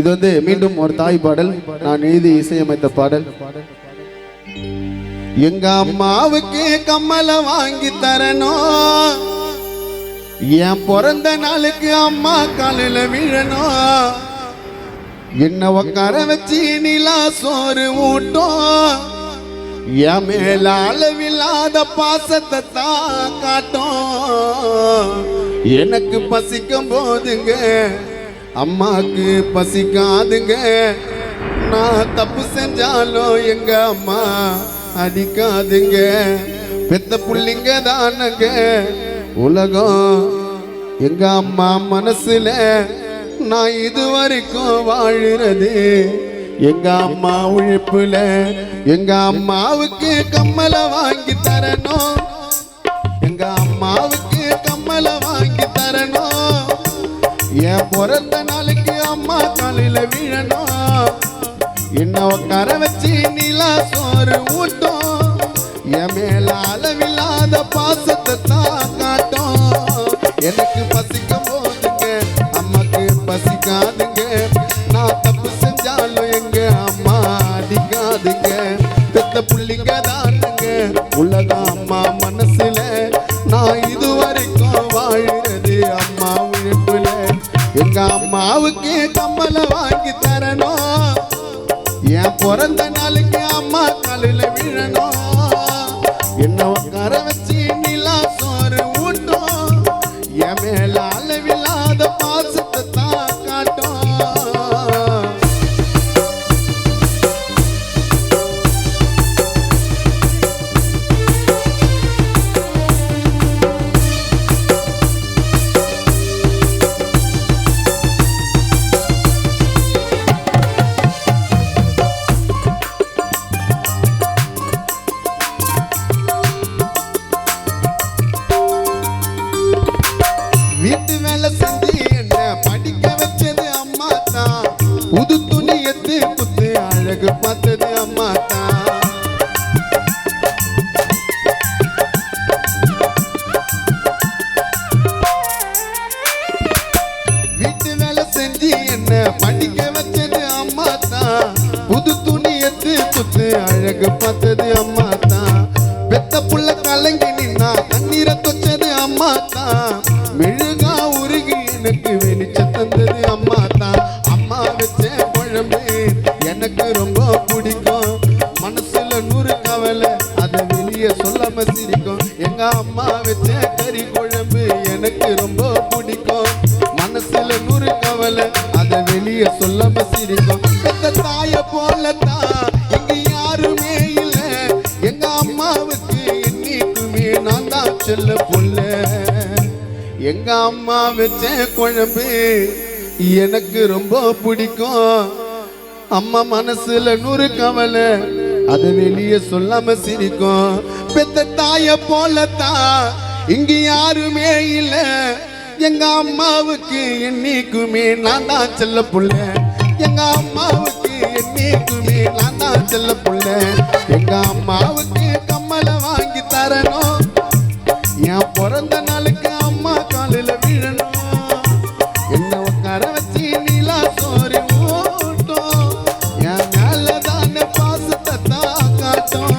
இது வந்து மீண்டும் ஒரு தாய் பாடல், நான் எழுதி இசையமைத்த பாடல். எங்க அம்மாவுக்கு கம்மல வாங்கி தரணும், என் பிறந்த நாளுக்கு அம்மா காலில விழணும், என்ன உட்கார வச்சு நிலா சோறு ஊட்டும், என் மேல அளவில்லாத பாசத்தை தான் காட்டும். எனக்கு பசிக்கும் போதுங்க அம்மாக்கு பசிக்காதுங்க, நான் தப்பு செஞ்சாலும் எங்க அம்மா அடிக்காதுங்க. பெத்த புள்ளிங்க தானங்க உலகம், எங்க அம்மா மனசுல நான் இதுவரைக்கும் வாழுறது எங்க அம்மா உழைப்புல. எங்க அம்மாவுக்கு கம்மல வாங்கி தரணும், எங்க அம்மாவுக்கு கம்மல வாங்கி தரணும், என் பிறந்த நாளைக்கு அம்மா காலையில விழணும், என்ன உட்கார வச்சு நிலா சோறு ஊட்டும், என் மேல அளவில்லாத பாசத்தை தான் காட்டும். எனக்கு பசிக்கும் போதுங்க அம்மாக்கு பசிக்காதுங்க, நான் தப்பு செஞ்சாலும் எங்க அம்மா அடிக்காதுங்க. பெத்த புள்ளிங்க தானுங்க உலகம், அம்மா மனசுல நான் இதுவரைக்கும் வாழுறது அம்மா உழைப்புல. எங்க அம்மாவுக்கு கம்மல வாங்கி தரணும், என் பிறந்த நாளுக்கு அம்மா காலில விழணும், என்ன உட்கார வச்சு நிலா சோறு ஊட்டும், என் மேல அளவில்லாத பாசத்தை தான் காட்டும். வீட்டு வேலை செஞ்சு என்ன படிக்க வச்சது அம்மா தான், புது துணி எடுத்து குத்து அழகு பார்த்தது அம்மா தான். வீட்டு வேலை செஞ்சு என்ன படிக்க வச்சது அம்மா தான், புது துணி எடுத்து குத்து அழகு பார்த்தது அம்மா தான். பெத்த புள்ள கலங்கி நின்னா கண்ணீரை தொச்சது அம்மா தான், மெழுகா உருகி எனக்கு வெளிச்ச தந்தது அம்மா தான். அம்மா வச்ச குழம்பு எனக்கு ரொம்ப பிடிக்கும், மனசுல 100 கவலை அதை வெளியே சொல்லாம சிரிக்கும். எங்க அம்மா வச்ச கறி குழம்பு எனக்கு ரொம்ப பிடிக்கும், மனசுல 100 கவலை அதை வெளியே சொல்லாம சிரிக்கும். பெத்த தாய போலத்தான் இங்க யாருமே இல்ல, எங்க அம்மாவுக்கு என்னைக்குமே நான் தான் செல்ல புள்ள. எங்க அம்மா வச்ச குழம்பு எனக்கு ரொம்ப பிடிக்கும், அம்மா மனசுல 100 கவலை அது வெளியே சொல்லாம சிரிக்கும். பெத்த தாய போலத்தான் இங்க யாருமே இல்ல, எங்க அம்மாவுக்கு என்னைக்குமே நான் தான் செல்ல புள்ள, எங்க அம்மாவுக்கு என்னைக்குமே நான் தான் செல்ல புள்ள. எங்க அம்மாவுக்கு கம்மல வாங்கி தரணும், என் பிறந்த நாளுக்கு அம்மா காலில விழணும், என்ன உட்கார வச்சு நிலா சோறு ஊட்டும், என் மேலதான பாசத்தை தான் காட்டும்.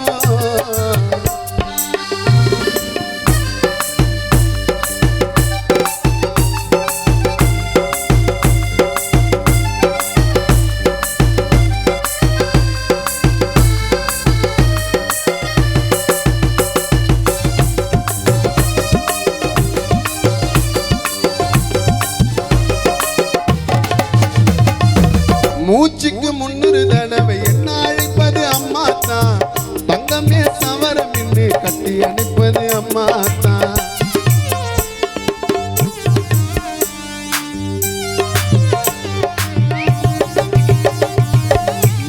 மூச்சுக்கு 300 தடவை என்ன அழைப்பது அம்மா தான், தங்கமே சவரம் என்று கட்டி அனுப்பது அம்மா தான்.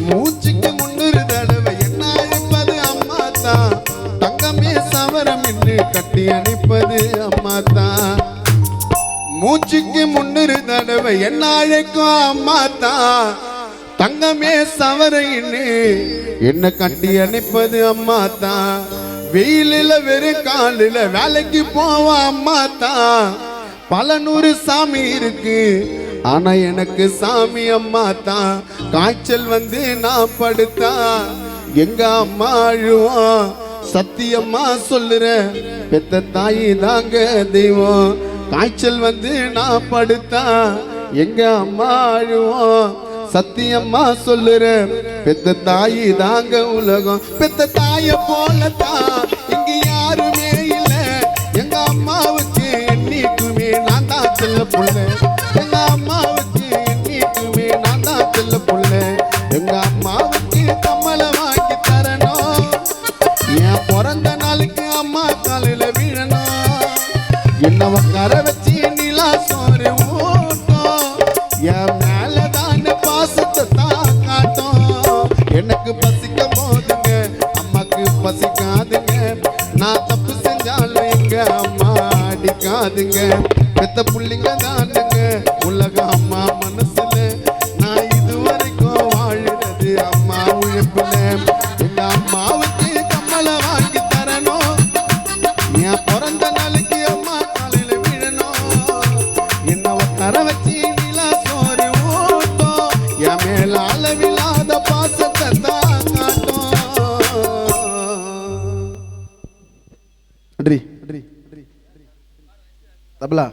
மூச்சுக்கு 300 தடவை என்ன அழைப்பது அம்மா தான், தங்கமே சவரம் என்று கட்டி அனுப்பது அம்மா தான். மூச்சுக்கு 300 தடவை என்ன அழைக்கும் அம்மா தான், தங்கமே சவரைன்னு என்ன கட்டி அனுப்பது அம்மா தான். வெயிலில் வெறும் காலில் வேலைக்கு போவோம் அம்மா தான், பல 100 சாமி இருக்கு ஆனா எனக்கு சாமி அம்மா தான். காய்ச்சல் வந்து நான் படுத்தா எங்க அம்மா அழுவோம். சத்தியம்மா சொல்லுற பெத்த தாயி தாங்க தெய்வம். காய்ச்சல் வந்து நான் படுத்தா எங்க அம்மா அழுவோம். சத்தியம்மா சொல்லுற பெத்த தாயி தாங்க உலகம். பெத்த தாய போலத்தான் இங்க யாருமே இல்ல. எங்க அம்மாவுக்கு என்னைக்குமே நான் தான் செல்ல புள்ள. எங்க அம்மாவுக்கு என்னைக்குமே நான் தான் செல்ல புள்ள. எங்க அம்மாவுக்கு கம்மலை வாங்கி தரணும். என் பிறந்த நாளுக்கு அம்மா காலையில விழணும். என்னவ கரை வச்சு நிலா சோறு ஊட்டும். என் மேலதான பாசத்தை தான் காட்டும். எனக்கு பசிக்க போதுங்க அம்மாக்கு பசிக்காதுங்க. நான் தப்பு செஞ்சாலும் எங்க அம்மா அடிக்காதுங்க. பெத்த புள்ளிங்க தானுங்க உலக அம்மா மனசுல. நான் இதுவரைக்கும் வாழுறது அம்மா உழைப்புல. எங்க அம்மாவுக்கு கம்மலை வாங்கி தரணும். என் பிறந்த நாளைக்கு அம்மா காலையில விழணும். என்னவ தர வச்சு நிலா சோறு ஊட்டும். என் மேல அளவில்லாத பாசத்தை தான் காட்டும். நன்றி. தபலா